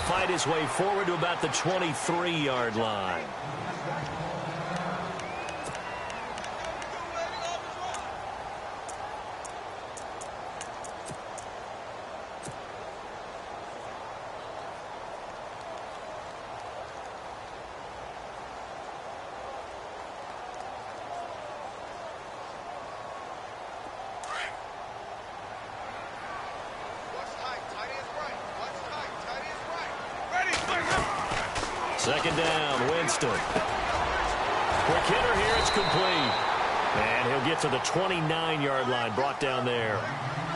fight his way forward to about the 23-yard line. Second down, Winston. Quick hitter here, it's complete. And he'll get to the 29-yard line, brought down there.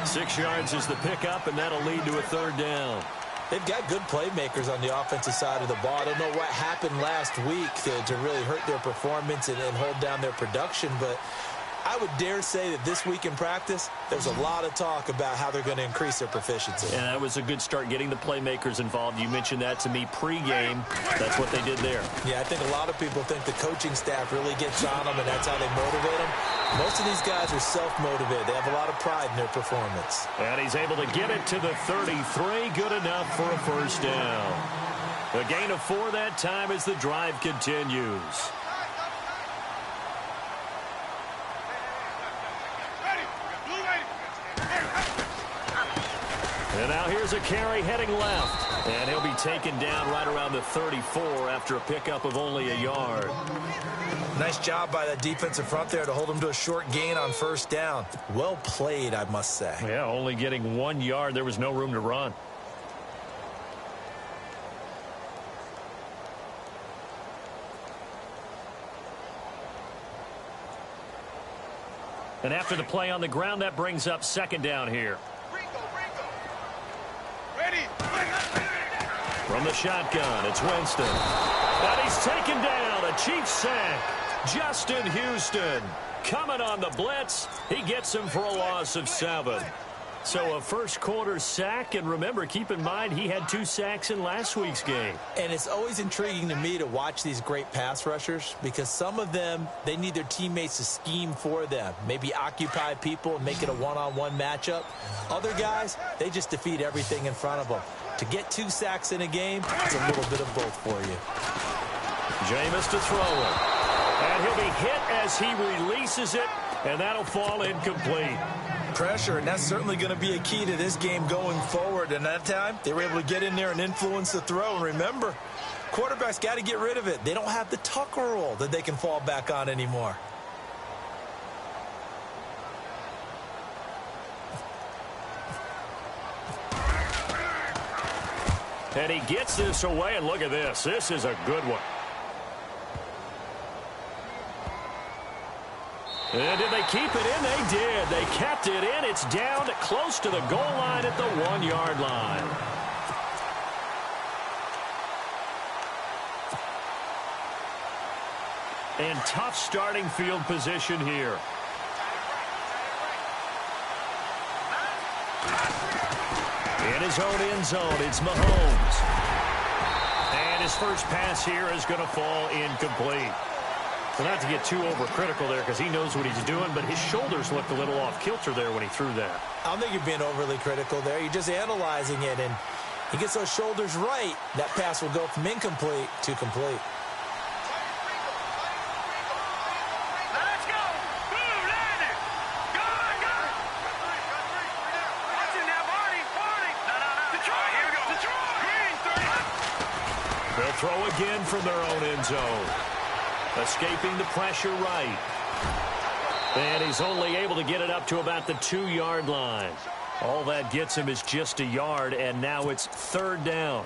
6 yards is the pickup, and that'll lead to a third down. They've got good playmakers on the offensive side of the ball. I don't know what happened last week to really hurt their performance and hold down their production, but I would dare say that this week in practice, there's a lot of talk about how they're going to increase their proficiency. And that was a good start getting the playmakers involved. You mentioned that to me pregame. That's what they did there. Yeah, I think a lot of people think the coaching staff really gets on them, and that's how they motivate them. Most of these guys are self-motivated. They have a lot of pride in their performance. And he's able to get it to the 33. Good enough for a first down. A gain of 4 that time as the drive continues. And now here's a carry heading left. And he'll be taken down right around the 34 after a pickup of only a yard. Nice job by that defensive front there to hold him to a short gain on first down. Well played, I must say. Yeah, only getting 1 yard. There was no room to run. And after the play on the ground, that brings up second down here. From the shotgun, it's Winston. And he's taken down. A Chiefs sack. Justin Houston coming on the blitz. He gets him for a loss of 7. So a first quarter sack, and remember, keep in mind he had 2 sacks in last week's game. And it's always intriguing to me to watch these great pass rushers because some of them, they need their teammates to scheme for them, maybe occupy people and make it a one-on-one matchup. Other guys, they just defeat everything in front of them. To get 2 sacks in a game, it's a little bit of both for you. Jameis to throw it. And he'll be hit as he releases it, and that'll fall incomplete. Pressure, and that's certainly going to be a key to this game going forward. And that time, they were able to get in there and influence the throw. And remember, quarterbacks got to get rid of it. They don't have the Tucker rule that they can fall back on anymore. And he gets this away, and look at this. This is a good one. And did they keep it in? They did. They kept it in. It's down close to the goal line at the 1-yard line. And tough starting field position here. In his own end zone, it's Mahomes. And his first pass here is going to fall incomplete. So not to get too overcritical there because he knows what he's doing, but his shoulders looked a little off kilter there when he threw that. I don't think you're being overly critical there. You're just analyzing it, and he gets those shoulders right. That pass will go from incomplete to complete. Let's go. Blue line it. Go, go. Watch it now, Barney. No. Detroit, here we go. Detroit. They'll throw again from their own end zone. Escaping the pressure right. And he's only able to get it up to about the 2-yard line. All that gets him is just a yard, and now it's third down.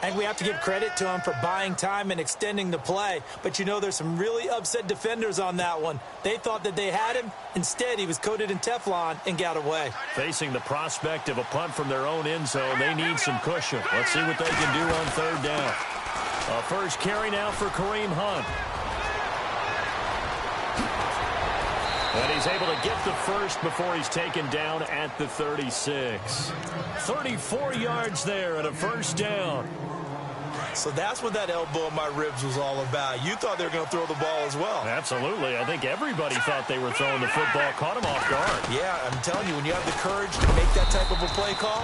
And we have to give credit to him for buying time and extending the play. But, you know, there's some really upset defenders on that one. They thought that they had him. Instead, he was coated in Teflon and got away. Facing the prospect of a punt from their own end zone, they need some cushion. Let's see what they can do on third down. A first carry now for Kareem Hunt. And he's able to get the first before he's taken down at the 36. 34 yards there and a first down. So that's what that elbow in my ribs was all about. You thought they were going to throw the ball as well. Absolutely. I think everybody thought they were throwing the football. Caught him off guard. Yeah, I'm telling you, when you have the courage to make that type of a play call,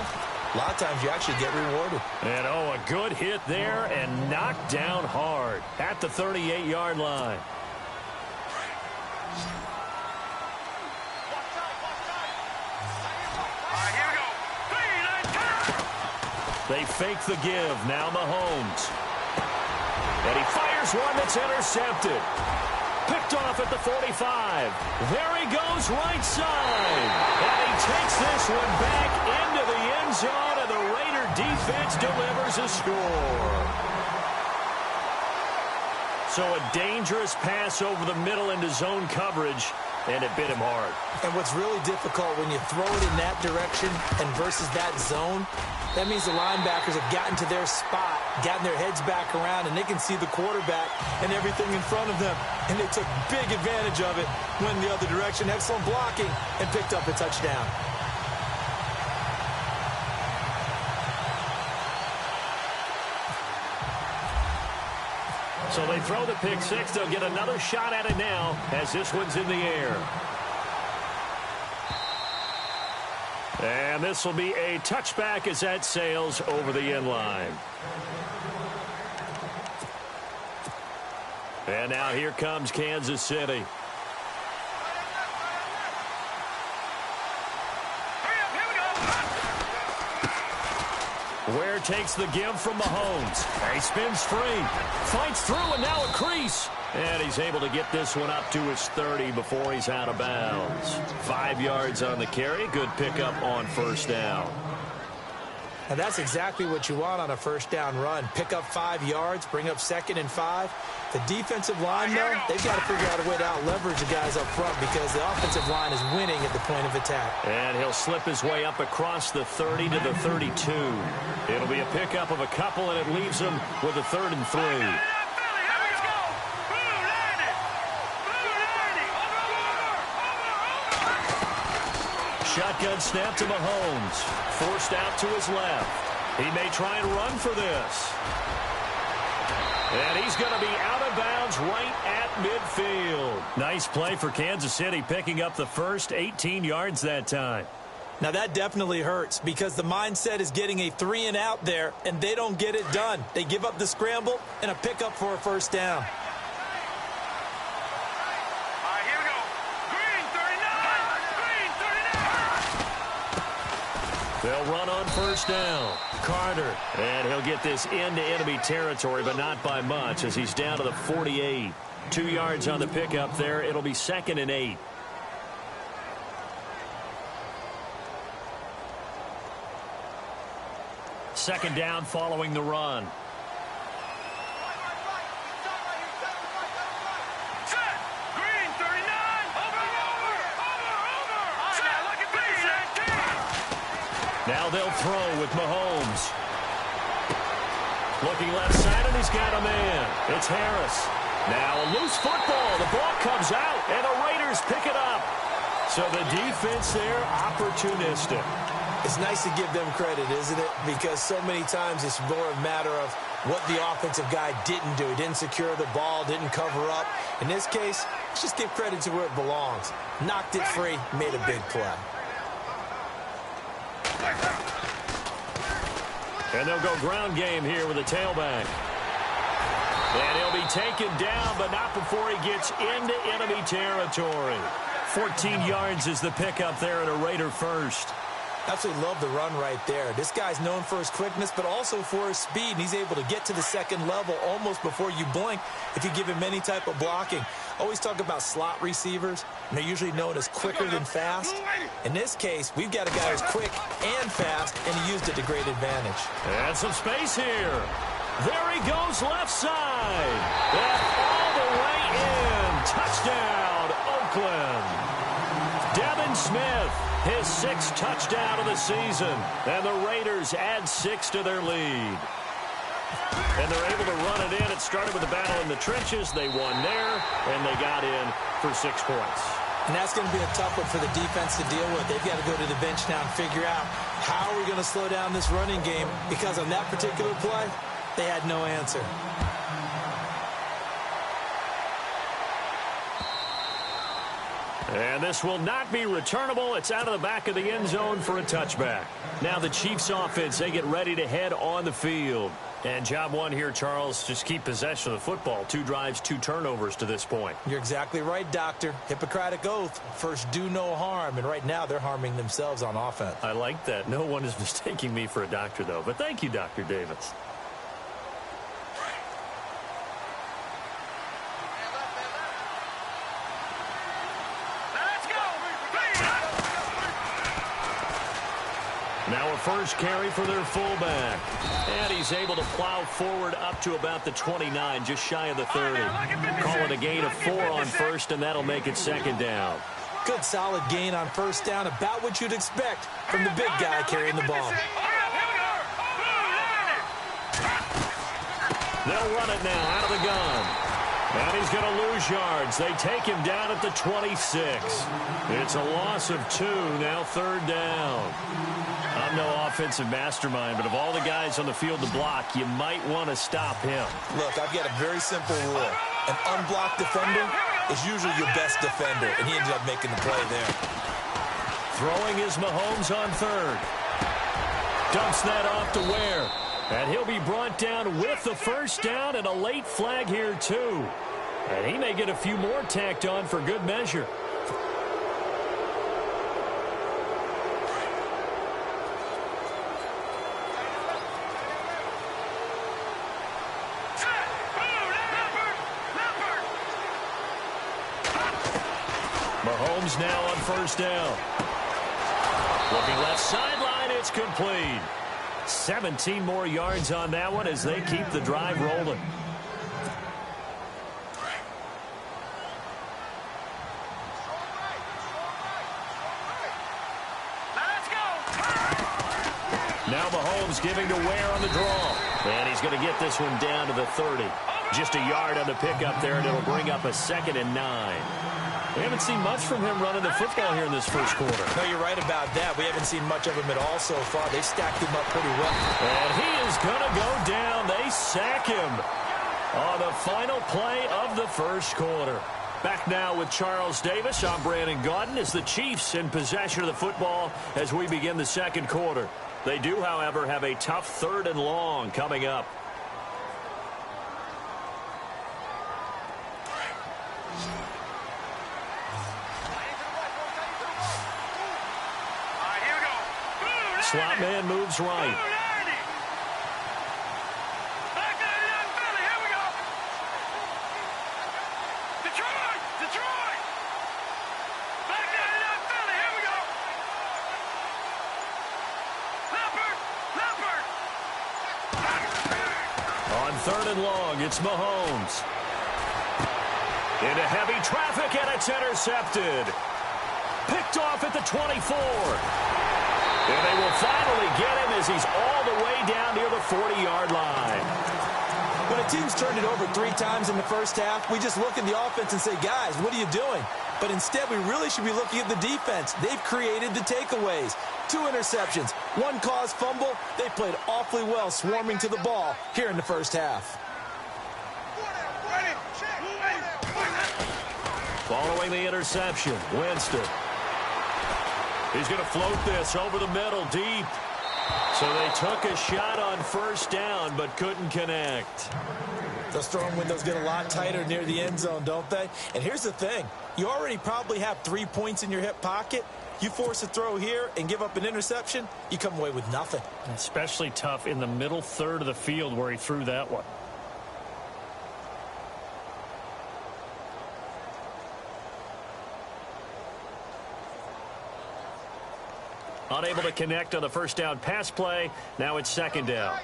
A lot of times you actually get rewarded. And, oh, a good hit there and knocked down hard at the 38-yard line. They fake the give. Now Mahomes. And he fires one that's intercepted. Picked off at the 45. There he goes right side. And he takes this one back into the end zone, and the Raider defense delivers a score. So a dangerous pass over the middle into zone coverage, and it bit him hard. And what's really difficult when you throw it in that direction and versus that zone, that means the linebackers have gotten to their spot, gotten their heads back around, and they can see the quarterback and everything in front of them. And they took big advantage of it, went the other direction, excellent blocking, and picked up a touchdown. So they throw the pick six. They'll get another shot at it now as this one's in the air. And this will be a touchback as that sails over the end line. And now here comes Kansas City. Ware takes the give from Mahomes. He spins free. Fights through, and now a crease. And he's able to get this one up to his 30 before he's out of bounds. 5 yards on the carry. Good pickup on first down. And that's exactly what you want on a first down run. Pick up 5 yards, bring up 2nd and 5. The defensive line, though, they've got to figure out a way to out-leverage the guys up front because the offensive line is winning at the point of attack. And he'll slip his way up across the 30 to the 32. It'll be a pickup of a couple, and it leaves him with a 3rd and 3. Shotgun snap to Mahomes. Forced out to his left. He may try and run for this. And he's going to be out of bounds right at midfield. Nice play for Kansas City, picking up the first 18 yards that time. Now that definitely hurts because the mindset is getting a 3 and out there, and they don't get it done. They give up the scramble and a pickup for a first down. They'll run on first down. Carter. And he'll get this into enemy territory, but not by much as he's down to the 48. 2 yards on the pickup there. It'll be 2nd and 8. Second down following the run. Now they'll throw with Mahomes. Looking left side, and he's got a man. It's Harris. Now a loose football. The ball comes out, and the Raiders pick it up. So the defense there, opportunistic. It's nice to give them credit, isn't it? Because so many times it's more a matter of what the offensive guy didn't do. He didn't secure the ball, didn't cover up. In this case, let's just give credit to where it belongs. Knocked it free, made a big play. And they'll go ground game here with a tailback. And he'll be taken down, but not before he gets into enemy territory. 14 yards is the pickup there at a Raider first. Absolutely love the run right there. This guy's known for his quickness, but also for his speed. And he's able to get to the second level almost before you blink if you give him any type of blocking. Always talk about slot receivers, and they're usually known as quicker than fast. In this case, we've got a guy who's quick and fast, and he used it to great advantage. And some space here. There he goes left side. And all the way in. Touchdown, Oakland. Devin Smith, his 6th touchdown of the season. And the Raiders add 6 to their lead. And they're able to run it in. It started with a battle in the trenches. They won there, and they got in for 6 points. And that's going to be a tough one for the defense to deal with. They've got to go to the bench now and figure out how are we going to slow down this running game, because on that particular play, they had no answer. And this will not be returnable. It's out of the back of the end zone for a touchback. Now the Chiefs offense, they get ready to head on the field. And job one here, Charles, just keep possession of the football. 2 drives, 2 turnovers to this point. You're exactly right, Doctor. Hippocratic oath. First, do no harm. And right now, they're harming themselves on offense. I like that. No one is mistaking me for a doctor, though. But thank you, Dr. Davis. Now a first carry for their fullback. And he's able to plow forward up to about the 29, just shy of the 30. Call it a gain of 4 on first, and that'll make it second down. Good solid gain on first down, about what you'd expect from the big guy carrying the ball. They'll run it now out of the gun. And he's going to lose yards. They take him down at the 26. It's a loss of 2, now third down. I'm no offensive mastermind, but of all the guys on the field to block, you might want to stop him. Look, I've got a very simple rule. An unblocked defender is usually your best defender, and he ended up making the play there. Throwing is Mahomes on third. Dumps that off to Ware. And he'll be brought down with the first down and a late flag here, too. And he may get a few more tacked on for good measure. Mahomes now on first down. Looking left sideline, it's complete. 17 more yards on that one as they keep the drive rolling. Now Mahomes giving to Ware on the draw. And he's going to get this one down to the 30. Just a yard on the pickup there, and it'll bring up a 2nd and 9. We haven't seen much from him running the football here in this first quarter. No, you're right about that. We haven't seen much of him at all so far. They stacked him up pretty well. And he is going to go down. They sack him on the final play of the first quarter. Back now with Charles Davis. I'm Brandon Gaudin as the Chiefs in possession of the football as we begin the second quarter. They do, however, have a tough 3rd and long coming up. Slot man moves right. On 3rd and long, it's Mahomes. Into heavy traffic, and it's intercepted. Picked off at the 24. And they will finally get him as he's all the way down near the 40-yard line. When a team's turned it over 3 times in the first half, we just look at the offense and say, guys, what are you doing? But instead, we really should be looking at the defense. They've created the takeaways. 2 interceptions, 1 caused fumble. They played awfully well swarming to the ball here in the first half. Following the interception, Winston. He's going to float this over the middle deep. So they took a shot on first down but couldn't connect. Those throwing windows get a lot tighter near the end zone, don't they? And here's the thing. You already probably have 3 points in your hip pocket. You force a throw here and give up an interception, you come away with nothing. Especially tough in the middle third of the field where he threw that one. Unable to connect on the first down pass play. Now it's 2nd down.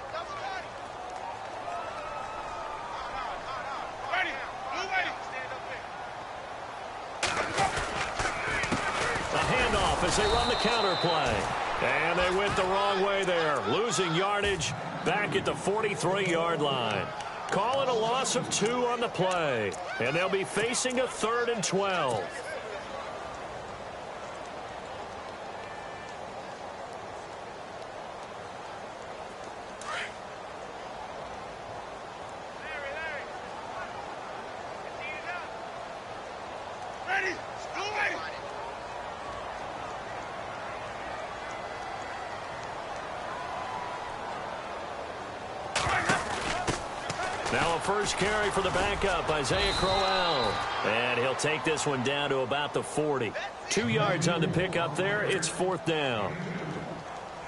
A handoff as they run the counter play. And they went the wrong way there. Losing yardage back at the 43-yard line. Call it a loss of 2 on the play. And they'll be facing a 3rd and 12. Now a first carry for the backup, Isaiah Crowell. And he'll take this one down to about the 40. 2 yards on the pickup there. It's 4th down.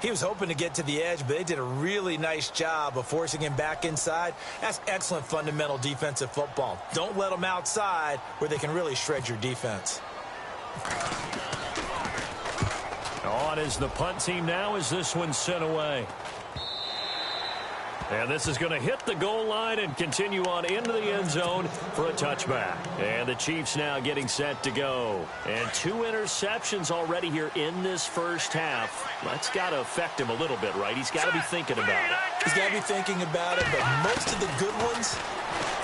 He was hoping to get to the edge, but they did a really nice job of forcing him back inside. That's excellent fundamental defensive football. Don't let them outside where they can really shred your defense. On is the punt team now as this one's sent away. And this is going to hit the goal line and continue on into the end zone for a touchback. And the Chiefs now getting set to go. And 2 interceptions already here in this first half. That's got to affect him a little bit, right? He's got to be thinking about it. He's got to be thinking about it, but most of the good ones,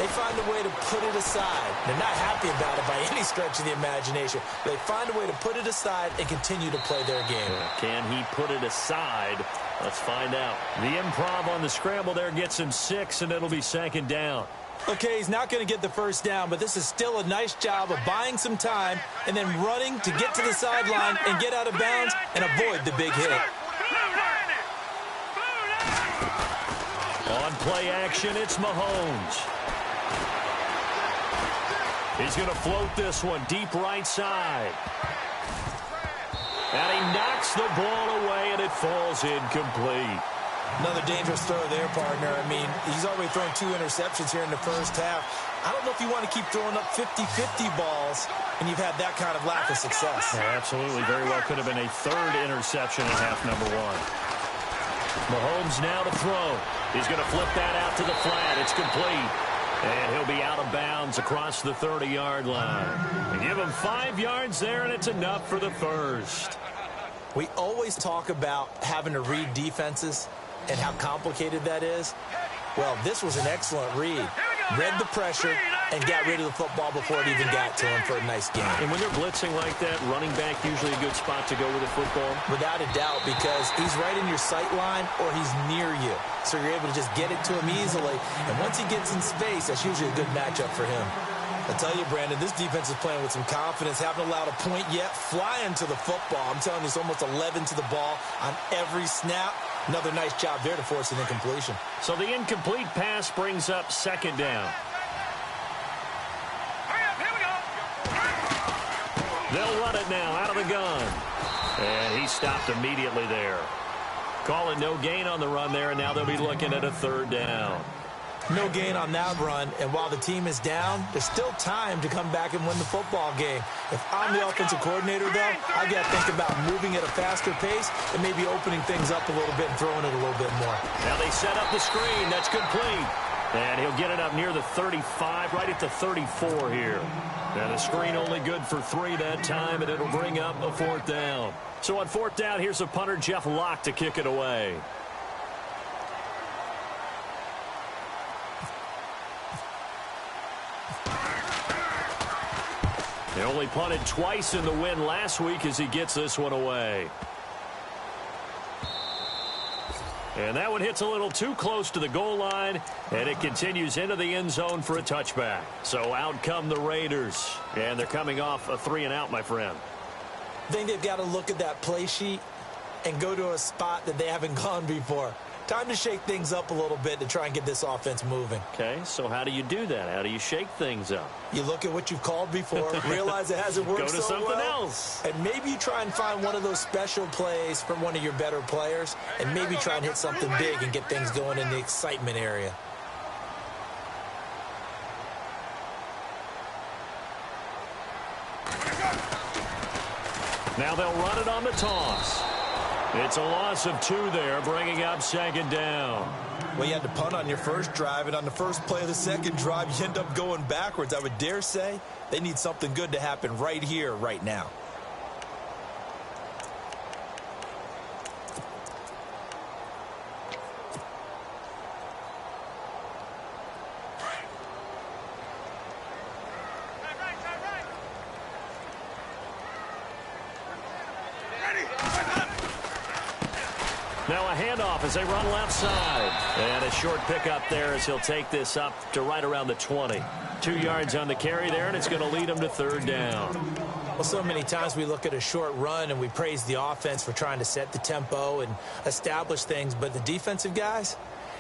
they find a way to put it aside. They're not happy about it by any stretch of the imagination. They find a way to put it aside and continue to play their game. Can he put it aside? Let's find out. The improv on the scramble there gets him 6, and it'll be 2nd down. Okay, he's not going to get the first down, but this is still a nice job of buying some time and then running to get to the sideline and get out of bounds and avoid the big hit. On play action, it's Mahomes. He's going to float this one deep right side. And he knocks the ball away, and it falls incomplete. Another dangerous throw there, partner. I mean, he's already thrown 2 interceptions here in the first half. I don't know if you want to keep throwing up 50-50 balls, and you've had that kind of lack of success. Yeah, absolutely. Very well could have been a 3rd interception in half number 1. Mahomes now to throw. He's going to flip that out to the flat. It's complete. And he'll be out of bounds across the 30-yard line. And give him 5 yards there, and it's enough for the first. We always talk about having to read defenses and how complicated that is. Well, this was an excellent read. Read the pressure and got rid of the football before it even got to him for a nice game. And when they're blitzing like that, running back usually a good spot to go with the football? Without a doubt, because he's right in your sight line or he's near you. So you're able to just get it to him easily. And once he gets in space, that's usually a good matchup for him. I tell you, Brandon, this defense is playing with some confidence. Haven't allowed a point yet. Flying to the football. I'm telling you, it's almost 11 to the ball on every snap. Another nice job there to force an incompletion. So the incomplete pass brings up 2nd down. They'll run it now out of the gun. And he stopped immediately there. Calling no gain on the run there, and now they'll be looking at a 3rd down. No gain on that run, and while the team is down, there's still time to come back and win the football game. If I'm the offensive coordinator, though, I got to think about moving at a faster pace and maybe opening things up a little bit and throwing it a little bit more. Now they set up the screen. That's complete. And he'll get it up near the 35, right at the 34 here. Now the screen only good for 3 that time, and it'll bring up a 4th down. So on 4th down, here's a punter, Jeff Locke, to kick it away. They only punted twice in the win last week as he gets this one away. And that one hits a little too close to the goal line, and it continues into the end zone for a touchback. So out come the Raiders, and they're coming off a 3-and-out, my friend. I think they've got to look at that play sheet and go to a spot that they haven't gone before. Time to shake things up a little bit to try and get this offense moving. Okay, so how do you do that? How do you shake things up? You look at what you've called before, realize it hasn't worked Go to so something well, else. and maybe you try and find one of those special plays from one of your better players, and maybe try and hit something big and get things going in the excitement area. Now they'll run it on the toss. It's a loss of 2 there, bringing up 2nd down. Well, you had to punt on your first drive, and on the first play of the second drive, you end up going backwards. I would dare say they need something good to happen right here, right now. Now a handoff as they run left side. And a short pickup there as he'll take this up to right around the 20. 2 yards on the carry there, and it's going to lead him to 3rd down. Well, so many times we look at a short run and we praise the offense for trying to set the tempo and establish things, but the defensive guys,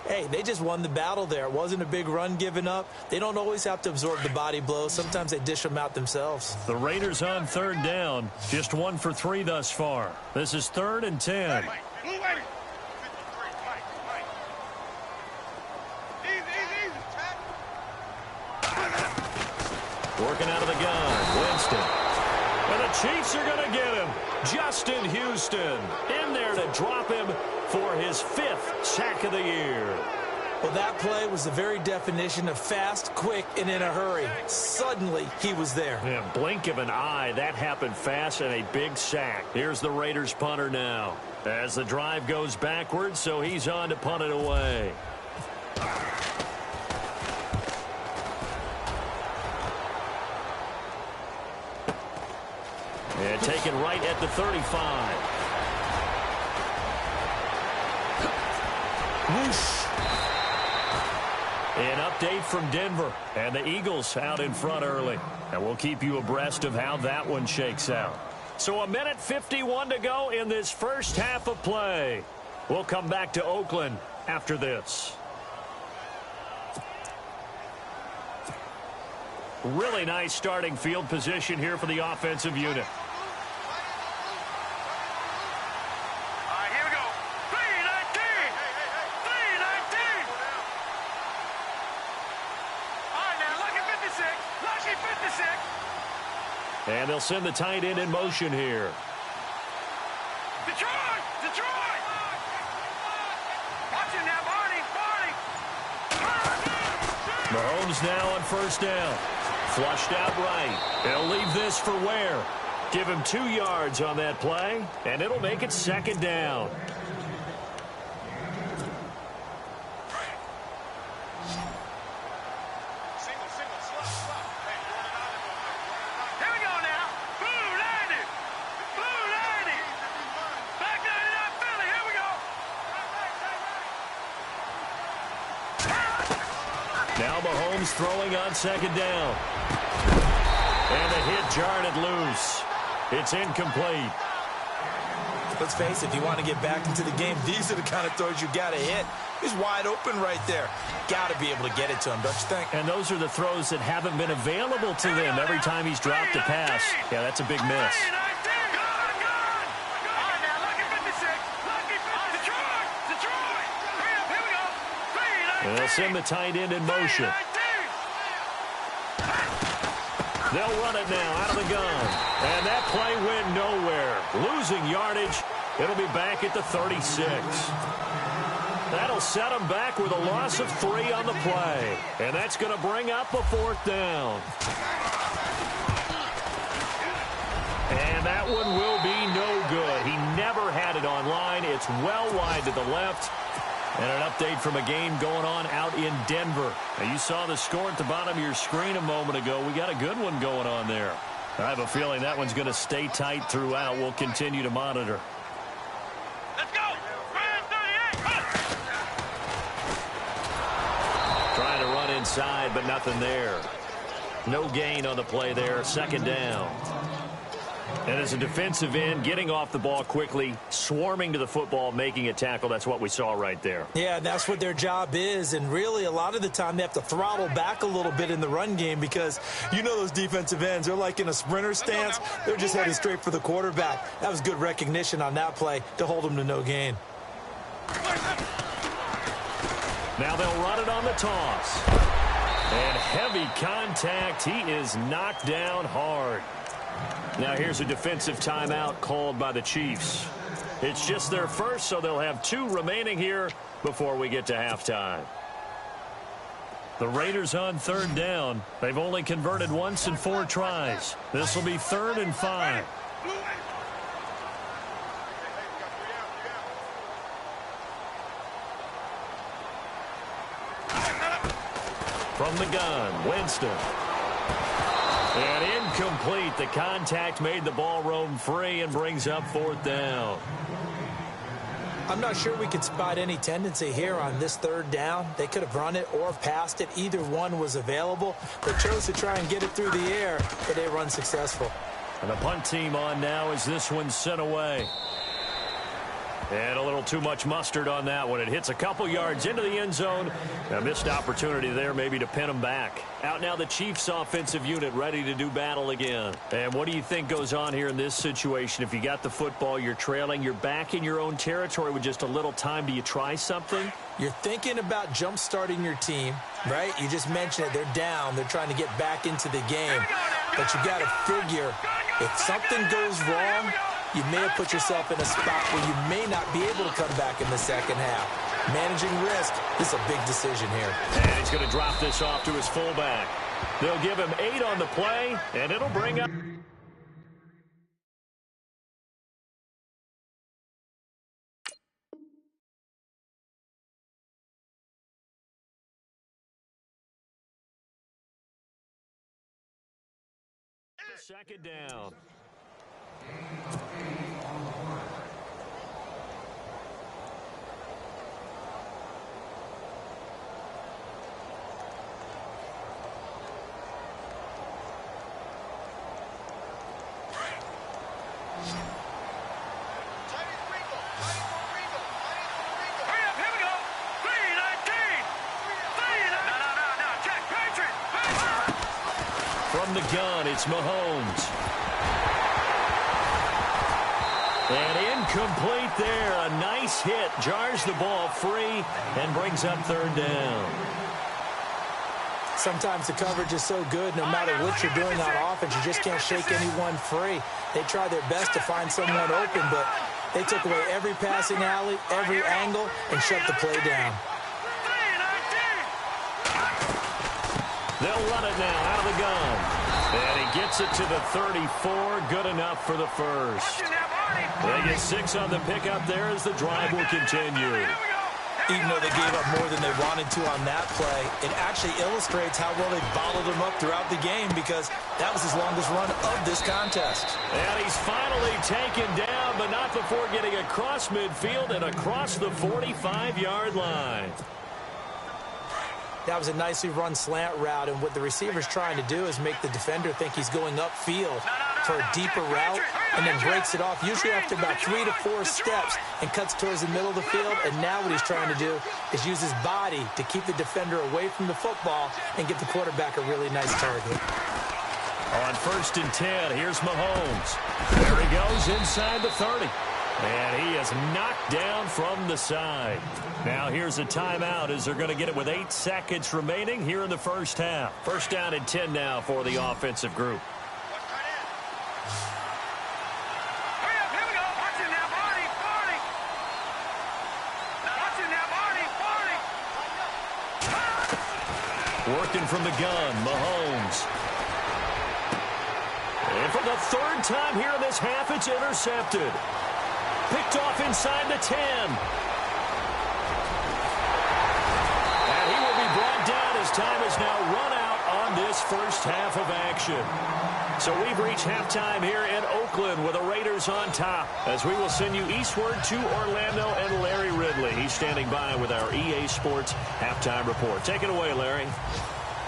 hey, they just won the battle there. It wasn't a big run given up. They don't always have to absorb the body blows. Sometimes they dish them out themselves. The Raiders on third down. Just 1 for 3 thus far. This is 3rd and 10. Working out of the gun, Winston. And the Chiefs are going to get him. Justin Houston in there to drop him for his 5th sack of the year. Well, that play was the very definition of fast, quick, and in a hurry. Suddenly, he was there. Yeah, blink of an eye, that happened fast and a big sack. Here's the Raiders punter now. As the drive goes backwards, so he's on to punt it away. And taken right at the 35. Whoosh. An update from Denver. And the Eagles out in front early. And we'll keep you abreast of how that one shakes out. So 1:51 to go in this first half of play. We'll come back to Oakland after this. Really nice starting field position here for the offensive unit. And they'll send the tight end in motion here. Detroit! Detroit! Watch it now, Barney! Mahomes now on first down. Flushed out right. They'll leave this for Ware. Give him 2 yards on that play, and it'll make it 2nd down. Now Mahomes throwing on 2nd down. And the hit jarred it loose. It's incomplete. Let's face it, if you want to get back into the game, these are the kind of throws you got to hit. He's wide open right there. Got to be able to get it to him, don't you think? And those are the throws that haven't been available to them every time he's dropped a pass. Yeah, that's a big miss. And they'll send the tight end in motion. They'll run it now out of the gun. And that play went nowhere. Losing yardage. It'll be back at the 36. That'll set them back with a loss of 3 on the play. And that's going to bring up a 4th down. And that one will be no good. He never had it on line. It's well wide to the left. And an update from a game going on out in Denver. Now, you saw the score at the bottom of your screen a moment ago. We got a good one going on there. I have a feeling that one's going to stay tight throughout. We'll continue to monitor. Let's go! 38! Trying to run inside, but nothing there. No gain on the play there. 2nd down. And as a defensive end, getting off the ball quickly, swarming to the football, making a tackle, that's what we saw right there. Yeah, that's what their job is. And really, a lot of the time, they have to throttle back a little bit in the run game because, you know, those defensive ends, they're like in a sprinter stance. They're just heading straight for the quarterback. That was good recognition on that play to hold them to no gain. Now they'll run it on the toss. And heavy contact. He is knocked down hard. Now here's a defensive timeout called by the Chiefs. It's just their first, so they'll have 2 remaining here before we get to halftime. The Raiders on 3rd down. They've only converted once in 4 tries. This will be 3rd and 5. From the gun, Winston. And incomplete. The contact made the ball roam free and brings up 4th down. I'm not sure we could spot any tendency here on this 3rd down. They could have run it or passed it. Either one was available. They chose to try and get it through the air, but they were unsuccessful. And the punt team on now as this one's sent away. And a little too much mustard on that one. It hits a couple yards into the end zone. A missed opportunity there maybe to pin them back. Out now the Chiefs offensive unit ready to do battle again. And what do you think goes on here in this situation? If you got the football, you're trailing, you're back in your own territory with just a little time. Do you try something? You're thinking about jump-starting your team, right? You just mentioned it. They're down. They're trying to get back into the game. But you got to figure if something goes wrong, you may have put yourself in a spot where you may not be able to come back in the second half. Managing risk, this is a big decision here. And he's going to drop this off to his fullback. They'll give him 8 on the play, and it'll bring up second down. From the gun, it's Mahomes. And incomplete there. A nice hit. Jars the ball free and brings up third down. Sometimes the coverage is so good, no matter what you're doing on offense, you just can't shake anyone free. They try their best to find someone open, but they took away every passing alley, every angle, and shut the play down. They'll run it now out of the gun. And he gets it to the 34. Good enough for the first. They get 6 on the pickup there as the drive will continue. Even though they gave up more than they wanted to on that play, it actually illustrates how well they bottled him up throughout the game because that was his longest run of this contest. And he's finally taken down, but not before getting across midfield and across the 45-yard line. That was a nicely run slant route, and what the receiver's trying to do is make the defender think he's going upfield for a deeper route and then breaks it off, usually after about 3 to 4 steps, and cuts towards the middle of the field. And now what he's trying to do is use his body to keep the defender away from the football and get the quarterback a really nice target. On 1st and 10, here's Mahomes. There he goes inside the 30. And he is knocked down from the side. Now here's a timeout as they're going to get it with 8 seconds remaining here in the first half. First down and 10 now for the offensive group. Working from the gun, Mahomes. And for the 3rd time here in this half, it's intercepted. Picked off inside the 10. And he will be brought down as time is now run out on this first half of action. So we've reached halftime here in Oakland with the Raiders on top as we will send you eastward to Orlando and Larry Ridley. He's standing by with our EA Sports halftime report. Take it away, Larry.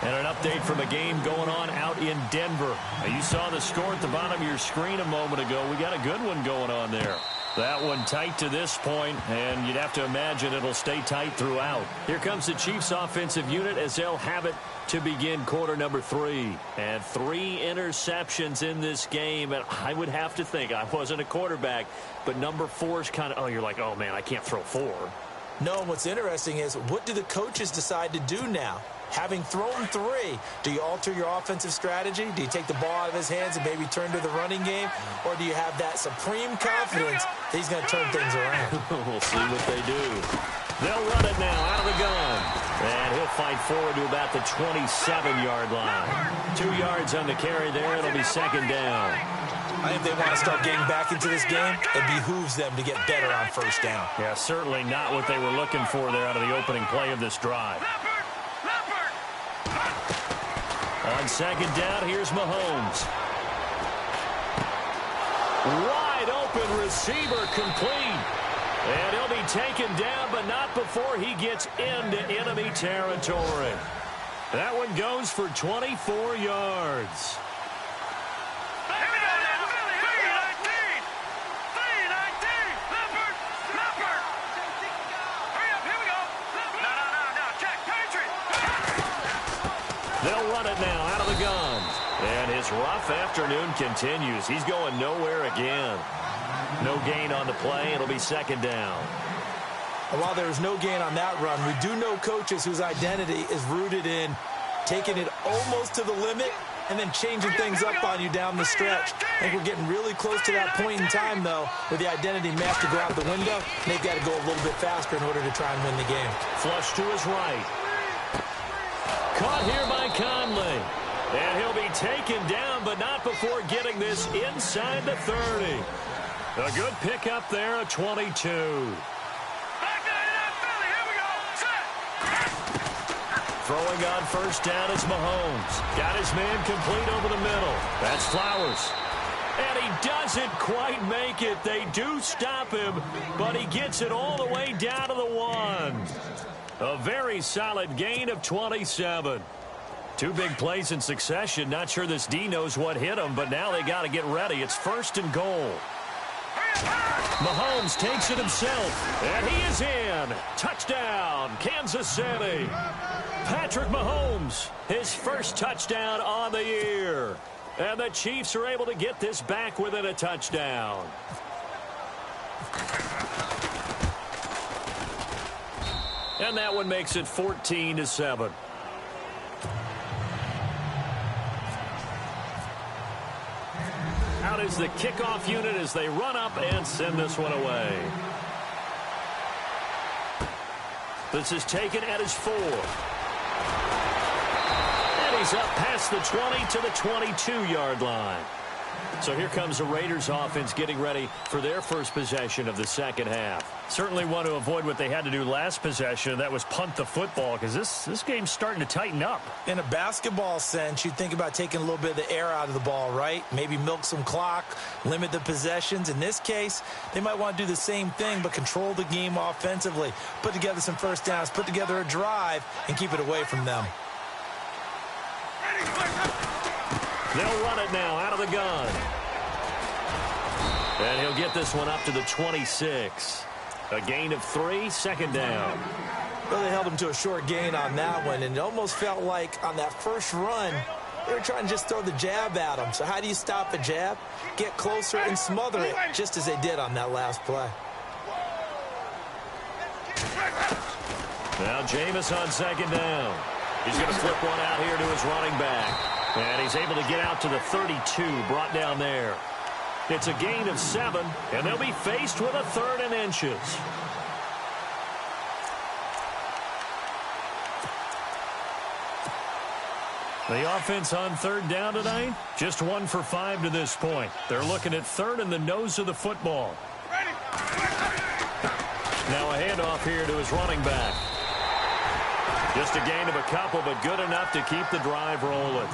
And an update from a game going on out in Denver. Now, you saw the score at the bottom of your screen a moment ago. We got a good one going on there. That one tight to this point, and you'd have to imagine it'll stay tight throughout. Here comes the Chiefs offensive unit as they'll have it to begin quarter number 3. And 3 interceptions in this game, and I would have to think, I wasn't a quarterback, but number 4 is kind of, you're like, oh man, I can't throw 4. No, what's interesting is what do the coaches decide to do now? Having thrown 3, do you alter your offensive strategy? Do you take the ball out of his hands and maybe turn to the running game? Or do you have that supreme confidence that he's going to turn things around? We'll see what they do. They'll run it now out of the gun. And he'll fight forward to about the 27-yard line. 2 yards on the carry there. It'll be second down. I think if they want to start getting back into this game, it behooves them to get better on first down. Yeah, certainly not what they were looking for there out of the opening play of this drive. On second down, here's Mahomes. Wide open receiver complete. And he'll be taken down, but not before he gets into enemy territory. That one goes for 24 yards. They'll run it now out of the gun. And his rough afternoon continues. He's going nowhere again. No gain on the play. It'll be second down. And while there was no gain on that run, we do know coaches whose identity is rooted in taking it almost to the limit and then changing things up on you down the stretch. I think we're getting really close to that point in time, though, where the identity may have to go out the window. They've got to go a little bit faster in order to try and win the game. Flush to his right. Caught here by Conley. And he'll be taken down, but not before getting this inside the 30. A good pickup there at 22. Throwing on first down is Mahomes. Got his man complete over the middle. That's Flowers. And he doesn't quite make it. They do stop him, but he gets it all the way down to the 1. A very solid gain of 27. Two big plays in succession. Not sure this D knows what hit him, but now they got to get ready. It's first and goal. Mahomes takes it himself, and he is in. Touchdown, Kansas City. Patrick Mahomes, his first touchdown on the year. And the Chiefs are able to get this back within a touchdown. And that one makes it 14-7. Out is the kickoff unit as they run up and send this one away. This is taken at his 4. And he's up past the 20 to the 22-yard line. So here comes the Raiders offense getting ready for their first possession of the second half. Certainly want to avoid what they had to do last possession. That was punt the football, because this game's starting to tighten up. In a basketball sense, you think about taking a little bit of the air out of the ball, right? Maybe milk some clock, limit the possessions. In this case, they might want to do the same thing, but control the game offensively. Put together some first downs, put together a drive, and keep it away from them. They'll run it now out of the gun. And he'll get this one up to the 26. A gain of 3, second down. Well, they held him to a short gain on that one, and it almost felt like on that first run, they were trying to just throw the jab at him. So how do you stop a jab? Get closer and smother it, just as they did on that last play. Now Jameis on second down. He's going to flip one out here to his running back. And he's able to get out to the 32, brought down there. It's a gain of 7, and they'll be faced with a 3rd and inches. The offense on 3rd down tonight, just 1 for 5 to this point. They're looking at 3rd in the nose of the football. Now a handoff here to his running back. Just a gain of a couple, but good enough to keep the drive rolling.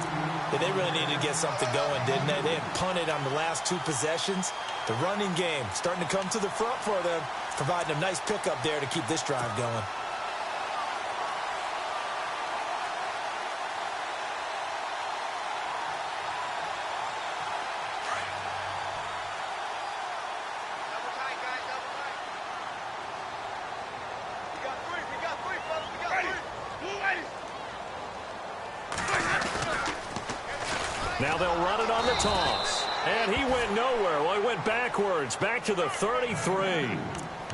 Yeah, they really needed to get something going, didn't they? They had punted on the last 2 possessions. The running game starting to come to the front for them, providing a nice pickup there to keep this drive going. Now they'll run it on the toss. And he went nowhere. Well, he went backwards, back to the 33.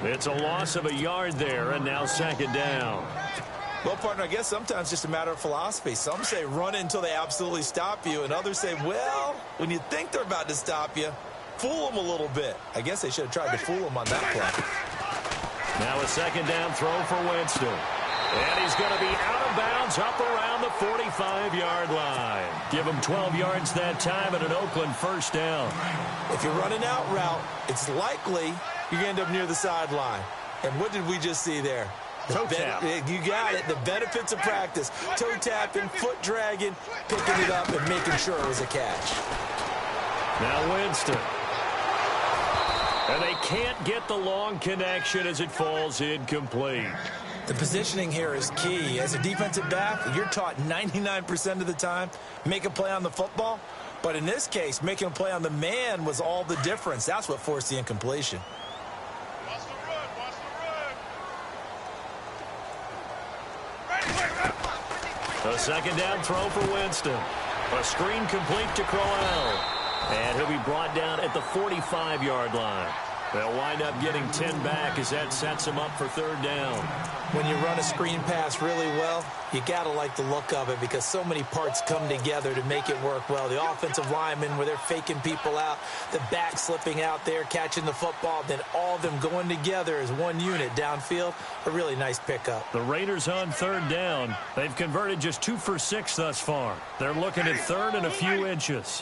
It's a loss of a yard there, and now second down. Well, partner, I guess sometimes it's just a matter of philosophy. Some say run it until they absolutely stop you, and others say, well, when you think they're about to stop you, fool them a little bit. I guess they should have tried to fool them on that play. Now a second down throw for Winston. And he's going to be out of bounds up around the 45-yard line. Give him 12 yards that time and an Oakland first down. If you're running out route, it's likely you're going to end up near the sideline. And what did we just see there? Toe tap. You got it. The benefits of practice. Toe tapping, foot dragging, picking it up, and making sure it was a catch. Now Winston. And they can't get the long connection as it falls incomplete. The positioning here is key. As a defensive back, you're taught 99% of the time, make a play on the football. But in this case, making a play on the man was all the difference. That's what forced the incompletion. Watch the run, watch the run. A second down throw for Winston. A screen complete to Crowell. And he'll be brought down at the 45-yard line. They'll wind up getting 10 back as that sets them up for third down. When you run a screen pass really well, you got to like the look of it because so many parts come together to make it work well. The offensive linemen, where they're faking people out, the back slipping out there, catching the football, then all of them going together as one unit downfield. A really nice pickup. The Raiders on third down. They've converted just 2 for 6 thus far. They're looking at third and a few inches.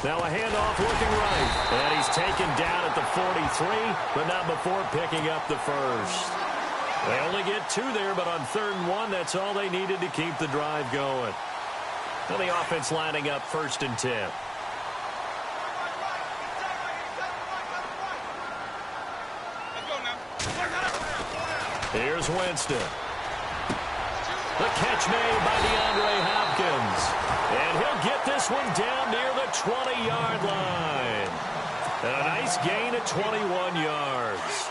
Now a handoff looking right. And he's taken down at the 43, but not before picking up the first. They only get 2 there, but on 3rd and 1, that's all they needed to keep the drive going. Now the offense lining up 1st and 10. Here's Winston. The catch made by DeAndre Hopkins. And he'll get this one down near the 20-yard line. And a nice gain at 21 yards.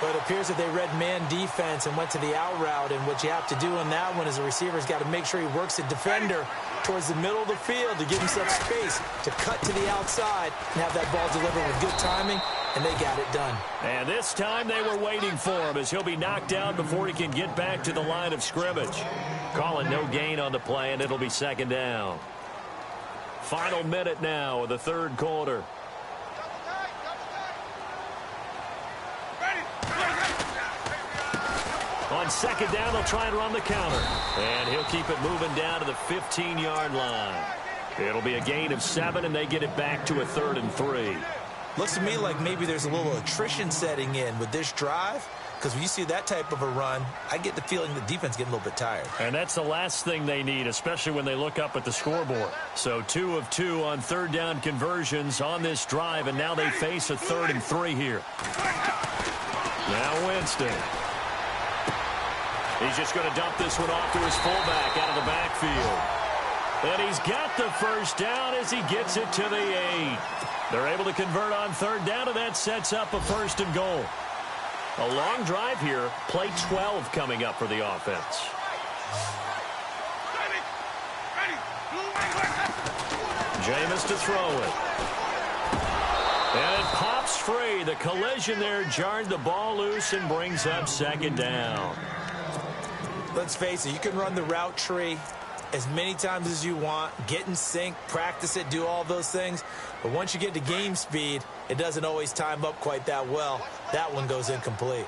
But it appears that they read man defense and went to the out route. And what you have to do on that one is the receiver's got to make sure he works the defender towards the middle of the field to give himself space to cut to the outside and have that ball delivered with good timing. And they got it done. And this time they were waiting for him as he'll be knocked down before he can get back to the line of scrimmage. Calling no gain on the play, and it'll be 2nd down. Final minute now of the 3rd quarter. On 2nd down, they'll try and run the counter. And he'll keep it moving down to the 15-yard line. It'll be a gain of 7, and they get it back to a 3rd and 3. Looks to me like maybe there's a little attrition setting in with this drive, because when you see that type of a run, I get the feeling the defense getting a little bit tired. And that's the last thing they need, especially when they look up at the scoreboard. So 2 of 2 on 3rd down conversions on this drive, and now they face a 3rd and 3 here. Now Winston. He's just going to dump this one off to his fullback out of the backfield. And he's got the first down as he gets it to the 8. They're able to convert on 3rd down, and that sets up a 1st and goal. A long drive here. Play 12 coming up for the offense. Jameis to throw it. And it pops free. The collision there jarred the ball loose and brings up 2nd down. Let's face it, you can run the route tree as many times as you want, get in sync, practice it, do all those things. But once you get to game speed, it doesn't always time up quite that well. That one goes incomplete.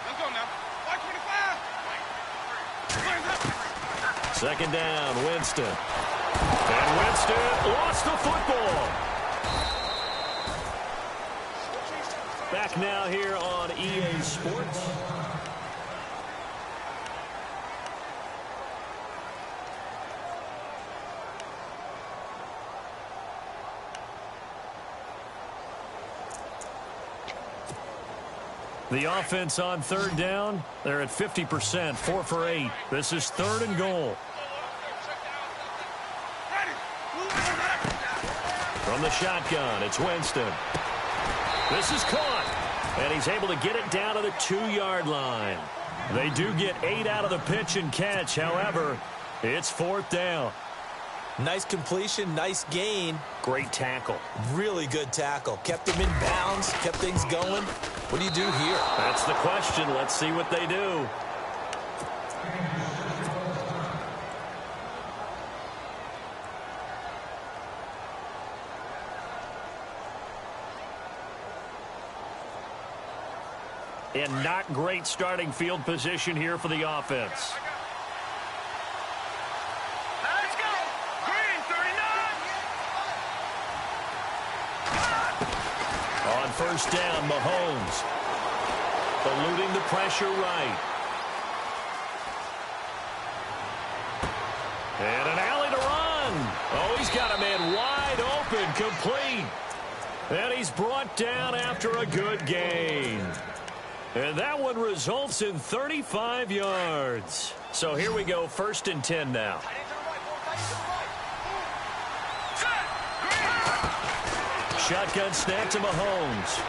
Let's go now. 25. 2nd down, Winston. And Winston lost the football. Back now here on EA Sports. The offense on 3rd down, they're at 50%, 4 for 8. This is 3rd and goal. From the shotgun, it's Winston. This is caught, and he's able to get it down to the 2-yard line. They do get 8 out of the pitch and catch. However, it's 4th down. Nice completion, nice gain. Great tackle. Really good tackle. Kept him in bounds, kept things going. What do you do here? That's the question. Let's see what they do. And not great starting field position here for the offense. Let's go. Green 39. On 1st down, Mahomes. Eluding the pressure right. And an alley to run. Oh, he's got a man wide open, complete. And he's brought down after a good gain. And that one results in 35 yards. So here we go, 1st and 10 now. Shotgun snap to Mahomes.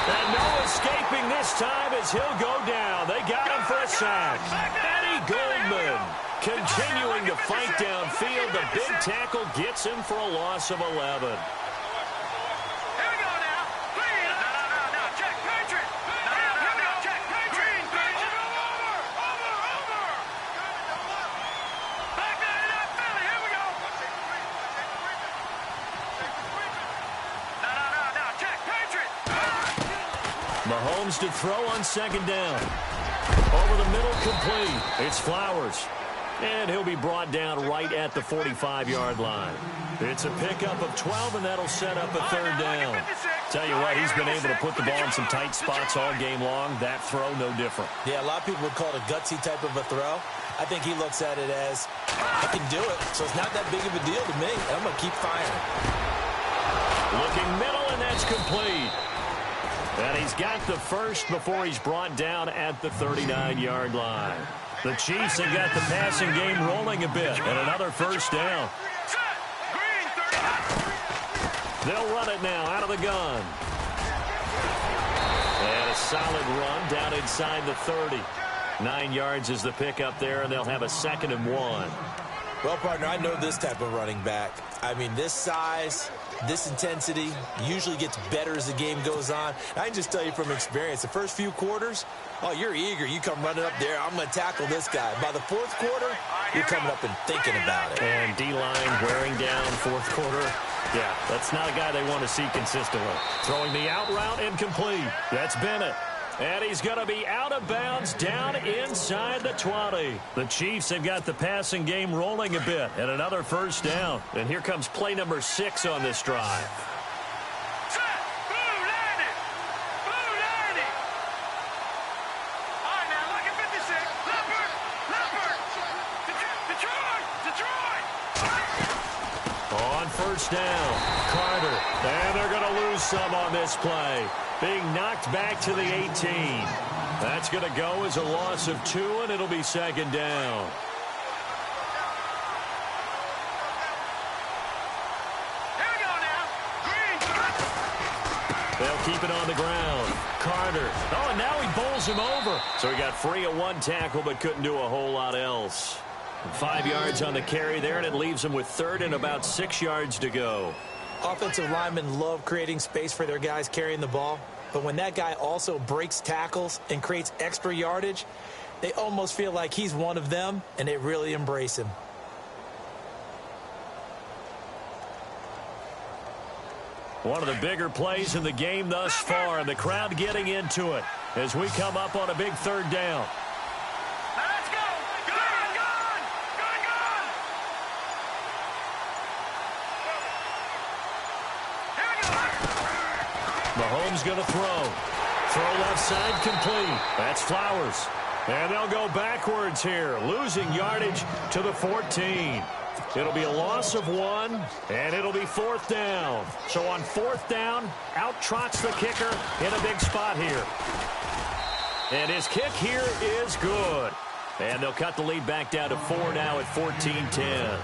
And no Escaping this time as he'll go down. They got him for a sack. Eddie Goldman continuing to fight downfield. The big tackle gets him for a loss of 11. Mahomes to throw on second down. Over the middle, complete. It's Flowers. And he'll be brought down right at the 45-yard line. It's a pickup of 12, and that'll set up a third down. Tell you what, he's been able to put the ball in some tight spots all game long. That throw, no different. Yeah, a lot of people would call it a gutsy type of a throw. I think he looks at it as, I can do it, so it's not that big of a deal to me. I'm going to keep firing. Looking middle, and that's complete. And he's got the first before he's brought down at the 39-yard line. The Chiefs have got the passing game rolling a bit, and another first down. They'll run it now out of the gun. And a solid run down inside the 30. 9 yards is the pickup there, and they'll have a 2nd and 1. Well, partner, I know this type of running back. I mean, this size, this intensity usually gets better as the game goes on. I can just tell you from experience, the first few quarters, oh, you're eager. You come running up there, I'm going to tackle this guy. By the fourth quarter, you're coming up and thinking about it. And D-line wearing down fourth quarter. Yeah, that's not a guy they want to see consistently. Throwing the out route incomplete. That's Bennett. And he's going to be out of bounds down inside the 20. The Chiefs have got the passing game rolling a bit and another first down. And here comes play number 6 on this drive. On first down, Carter. And they're going to lose some on this play. Being knocked back to the 18. That's going to go as a loss of 2, and it'll be 2nd down. Here we go now. Green. They'll keep it on the ground. Carter. Oh, and now he bowls him over. So he got free of 1 tackle, but couldn't do a whole lot else. 5 yards on the carry there, and it leaves him with 3rd and about 6 yards to go. Offensive linemen love creating space for their guys carrying the ball. But when that guy also breaks tackles and creates extra yardage, they almost feel like he's one of them, and they really embrace him. One of the bigger plays in the game thus far, and the crowd getting into it as we come up on a big 3rd down. Let's go. Gone. Here we go. Mahomes going to throw. Throw left side complete. That's Flowers. And they'll go backwards here, losing yardage to the 14. It'll be a loss of 1, and it'll be 4th down. So on 4th down, out trots the kicker in a big spot here. And his kick here is good. And they'll cut the lead back down to 4 now at 14-10.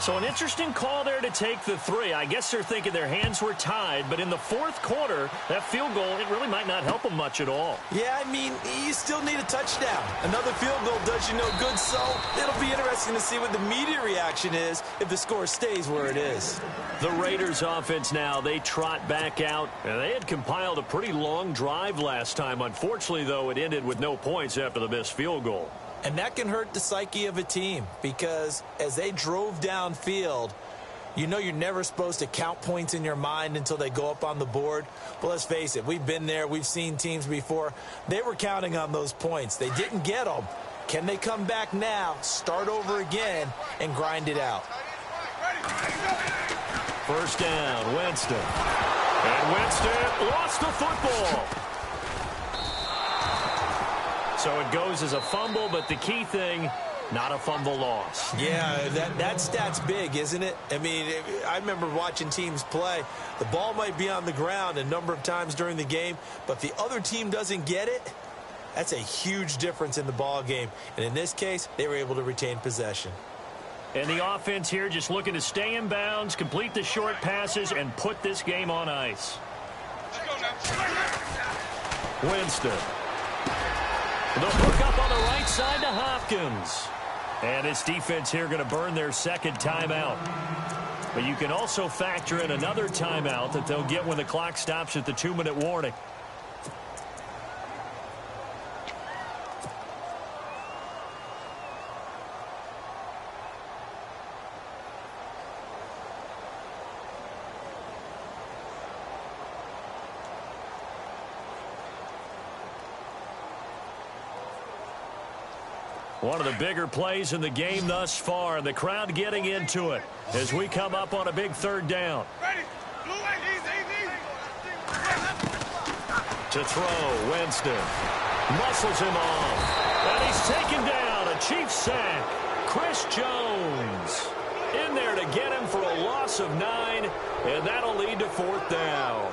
So an interesting call there to take the 3. I guess they're thinking their hands were tied, but in the 4th quarter, that field goal, it really might not help them much at all. Yeah, I mean, you still need a touchdown. Another field goal does you no good, so it'll be interesting to see what the media reaction is if the score stays where it is. The Raiders offense now, they trot back out, and they had compiled a pretty long drive last time. Unfortunately, though, it ended with no points after the missed field goal. And that can hurt the psyche of a team because as they drove downfield, you know you're never supposed to count points in your mind until they go up on the board. But let's face it, we've been there. We've seen teams before. They were counting on those points. They didn't get them. Can they come back now, start over again, and grind it out? First down, Winston. And Winston lost the football. So it goes as a fumble, but the key thing, not a fumble loss. Yeah, that stat's big, isn't it? I mean, I remember watching teams play. The ball might be on the ground a number of times during the game, but if the other team doesn't get it, that's a huge difference in the ball game. And in this case, they were able to retain possession. And the offense here just looking to stay in bounds, complete the short passes, and put this game on ice. Winston. The hook up on the right side to Hopkins. And this defense here going to burn their second timeout. But you can also factor in another timeout that they'll get when the clock stops at the 2-minute warning. One of the bigger plays in the game thus far, and the crowd getting into it as we come up on a big third down. To throw, Winston. Muscles him off. And he's taken down. A Chiefs sack. Chris Jones in there to get him for a loss of 9, and that'll lead to 4th down.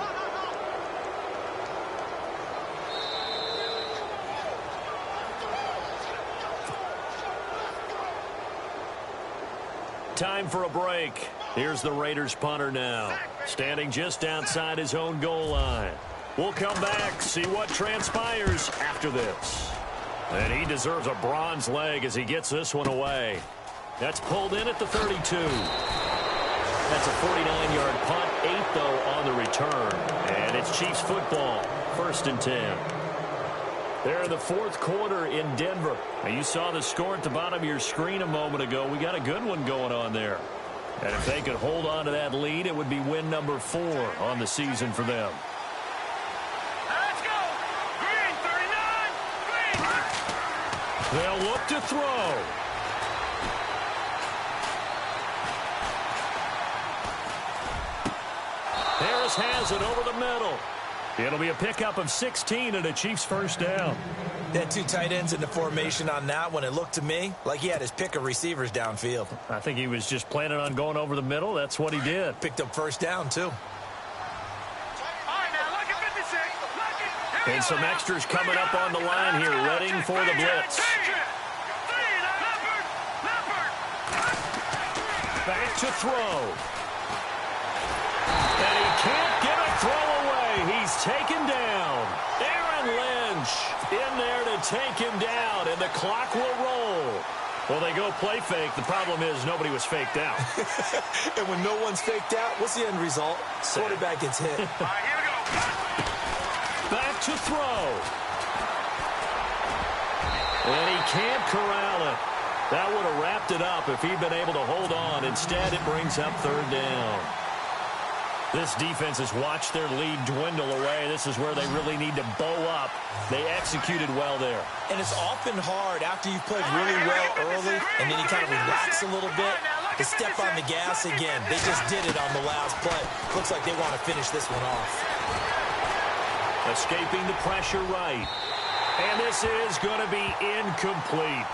Time for a break. Here's the Raiders punter now, standing just outside his own goal line. We'll come back, see what transpires after this. And he deserves a bronze leg as he gets this one away. That's pulled in at the 32. That's a 49-yard punt, 8 though on the return. And it's Chiefs football, 1st and 10. They're in the 4th quarter in Denver. Now, you saw the score at the bottom of your screen a moment ago. We got a good one going on there. And if they could hold on to that lead, it would be win number 4 on the season for them. Let's go! Green, 39! Green! They'll look to throw. Harris has it over the middle. It'll be a pickup of 16 and a Chiefs 1st down. They had 2 tight ends in the formation on that one. It looked to me like he had his pick of receivers downfield. I think he was just planning on going over the middle. That's what he did. Picked up 1st down, too. All right, now, look at 56. Look at, And some extras coming up on the line here, ready for the blitz. Back to throw. And he can't get a throw away. He's taken down. Aaron Lynch in there to take him down, and the clock will roll. Well, they go play fake. The problem is nobody was faked out. And when no one's faked out, what's the end result? Quarterback gets hit. All right, here we go. Back to throw. And he can't corral it. That would have wrapped it up if he'd been able to hold on. Instead, it brings up 3rd down. This defense has watched their lead dwindle away. This is where they really need to bow up. They executed well there. And it's often hard after you've played really well early and then you kind of relax a little bit to step on the gas again. They just did it on the last play. Looks like they want to finish this one off. Escaping the pressure right. And this is going to be incomplete.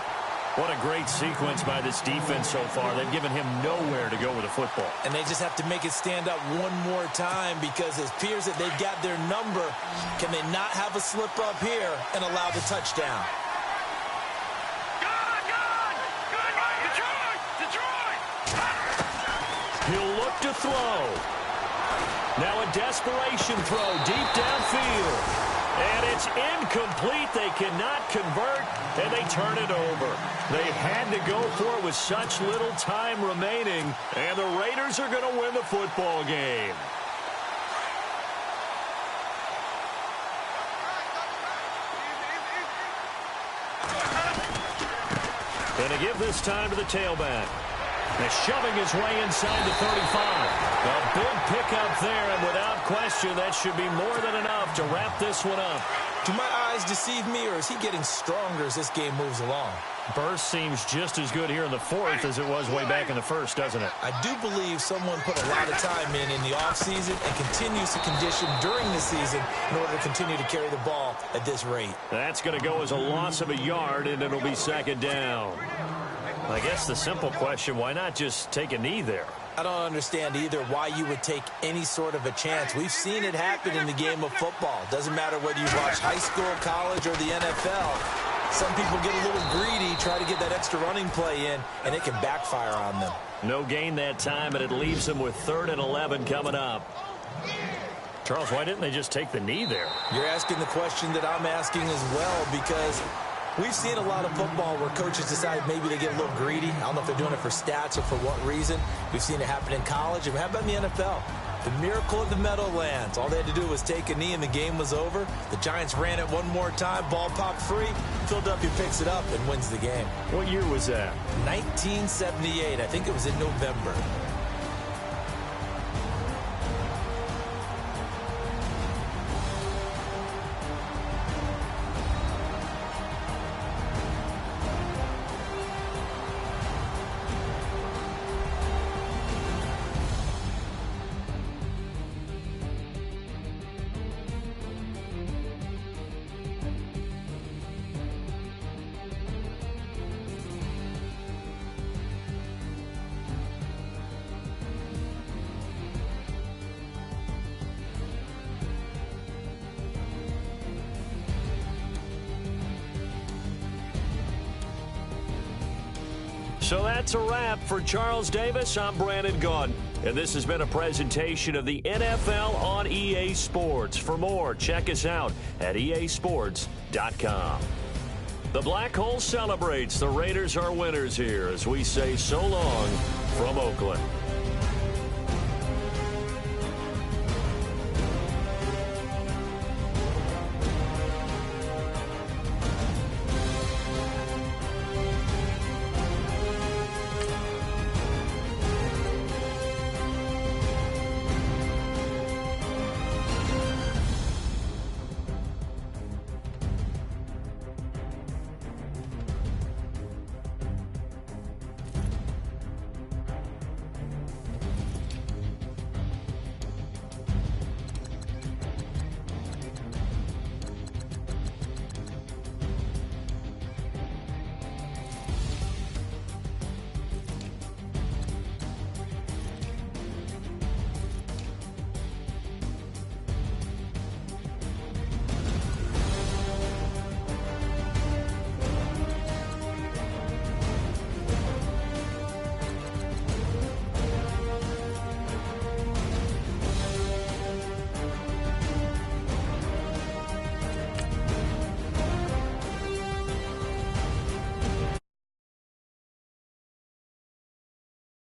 What a great sequence by this defense so far. They've given him nowhere to go with the football. And they just have to make it stand up one more time because it appears that they've got their number. Can they not have a slip up here and allow the touchdown? He'll look to throw. Now a desperation throw deep downfield. And it's incomplete. They cannot convert, and they turn it over. They had to go for it with such little time remaining, and the Raiders are going to win the football game. Going to give this time to the tailback. And shoving his way inside the 35. A big pickup there, and without question, that should be more than enough to wrap this one up. Do my eyes deceive me, or is he getting stronger as this game moves along? Burst seems just as good here in the 4th as it was way back in the 1st, doesn't it? I do believe someone put a lot of time in the offseason and continues to condition during the season in order to continue to carry the ball at this rate. That's going to go as a loss of a yard, and it'll be 2nd down. I guess the simple question, why not just take a knee there? I don't understand either why you would take any sort of a chance. We've seen it happen in the game of football. Doesn't matter whether you watch high school, college, or the NFL. Some people get a little greedy, try to get that extra running play in, and it can backfire on them. No gain that time, and it leaves them with 3rd and 11 coming up. Charles, why didn't they just take the knee there? You're asking the question that I'm asking as well, because we've seen a lot of football where coaches decide maybe they get a little greedy. I don't know if they're doing it for stats or for what reason. We've seen it happen in college. How about in the NFL? The miracle of the Meadowlands. All they had to do was take a knee and the game was over. The Giants ran it one more time. Ball popped free. Philadelphia picks it up and wins the game. What year was that? 1978. I think it was in November. So that's a wrap for Charles Davis. I'm Brandon Gaudin, and this has been a presentation of the NFL on EA Sports. For more, check us out at easports.com. The Black Hole celebrates. The Raiders are winners here as we say so long from Oakland.